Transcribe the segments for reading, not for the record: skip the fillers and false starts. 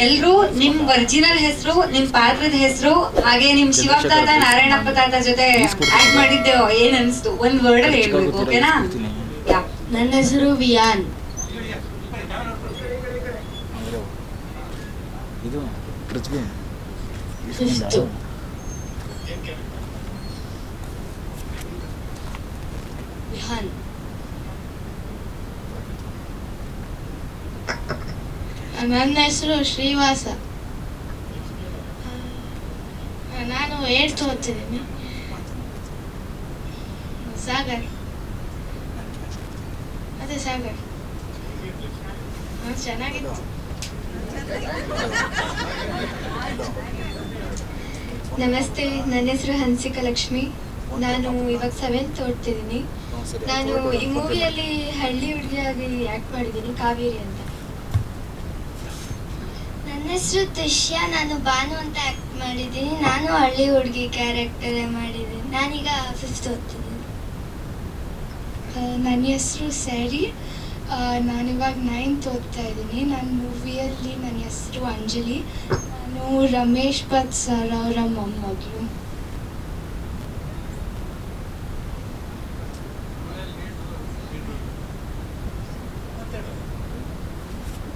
ಎಲ್ರು ನಿಮ್ ಒರಿಜಿನಲ್ ಹೆಸರು, ನಿಮ್ ಪಾತ್ರದ ಹೆಸರು, ಹಾಗೆ ನಿಮ್ ಶಿವಪ್ಪ ತಾತ ನಾರಾಯಣಪ್ಪ ತಾತ ಜೊತೆ ಆಕ್ಟ್ ಮಾಡಿದ್ದೆ ಏನ್ ಅನ್ಸ್ತು ಒಂದ್ ವರ್ಡ್ ಅಲ್ಲಿ ಹೇಳ್ಬೇಕು, ಓಕೆನಾ? ನನ್ನ ಹೆಸರು ವಿಯಾನ್. ಇದು ಪೃಥ್ವಿ. ಫಿಫ್ತು. ವಿಹಾನ್. ನನ್ನ ಹೆಸರು ಶ್ರೀವಾಸ. ನಾನು 8th ಓದ್ತಿದ್ದೀನಿ. ಸಾಗರ್. ಅದೇ ಸಾಗರ್. ಚೆನ್ನಾಗಿತ್ತು. ನಮಸ್ತೆ, ನನ್ನ ಹೆಸರು ಹನ್ಸಿಕಾ ಲಕ್ಷ್ಮಿ. ನಾನು ಇವಾಗ 7th ಓದ್ತಿದ್ದೀನಿ. ನಾನು ಈ ಮೂವಿಯಲ್ಲಿ ಹಳ್ಳಿ ಹುಡುಗಿಯಾಗಿ ಆ್ಯಕ್ಟ್ ಮಾಡಿದ್ದೀನಿ, ಕಾವೇರಿ ಅಂತ. ನನ್ನ ಹೆಸರು ತುಷ್ಯ. ನಾನು ಭಾನು ಅಂತ ಆ್ಯಕ್ಟ್ ಮಾಡಿದ್ದೀನಿ. ನಾನು ಹಳ್ಳಿ ಹುಡುಗಿ ಕ್ಯಾರೆಕ್ಟರೇ ಮಾಡಿದ್ದೀನಿ. ನಾನೀಗ 5th ಓದ್ತಿದ್ದೀನಿ. ನನ್ನ ಹೆಸರು ಸ್ಯಾರಿ. ನಾನಿವಾಗ 9th ಓದ್ತಾ ಇದ್ದೀನಿ. ನನ್ನ ಮೂವಿಯಲ್ಲಿ ನನ್ನ ಹೆಸರು ಅಂಜಲಿ. ನಾನು ರಮೇಶ್ ಭಟ್ ಸರ್ ಅವರ ಮೊಮ್ಮಗಳು.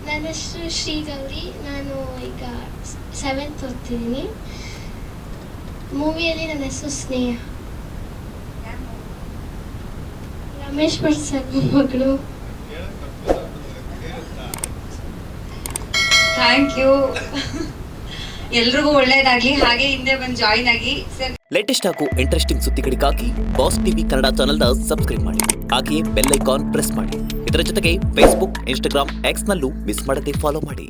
ನನ್ನ ಹೆಸರು ಶ್ರೀಗೌರಿ. ನಾನು ಈಗ 7th ಓದ್ತಿದ್ದೀನಿ. ಮೂವಿಯಲ್ಲಿ ನನ್ನ ಹೆಸರು ಸ್ನೇಹ. ರಮೇಶ್ ಭಟ್ ಸರ್ ಮೊಮ್ಮಗಳು. Thank you. ಎಲ್ರಿಗೂ ಒಳ್ಳೇದಾಗ್ಲಿ. ಹಾಗೆ ಹಿಂದೆ ಬಂದು ಜಾಯಿನ್ ಆಗಿ ಸರ್. ಲೇಟೆಸ್ಟ್ ಹಾಗೂ ಇಂಟ್ರೆಸ್ಟಿಂಗ್ ಸುದ್ದಿಗಳಿಗಾಗಿ ಬಾಸ್ ಟಿವಿ ಕನ್ನಡ ಚಾನೆಲ್ನ ಸಬ್ಸ್ಕ್ರೈಬ್ ಮಾಡಿ. ಹಾಗೆಯೇ ಬೆಲ್ ಐಕಾನ್ ಪ್ರೆಸ್ ಮಾಡಿ. ಇದರ ಜೊತೆಗೆ ಫೇಸ್ಬುಕ್, ಇನ್ಸ್ಟಾಗ್ರಾಮ್, ಎಕ್ಸ್ ನಲ್ಲೂ ಮಿಸ್ ಮಾಡದೆ ಫಾಲೋ ಮಾಡಿ.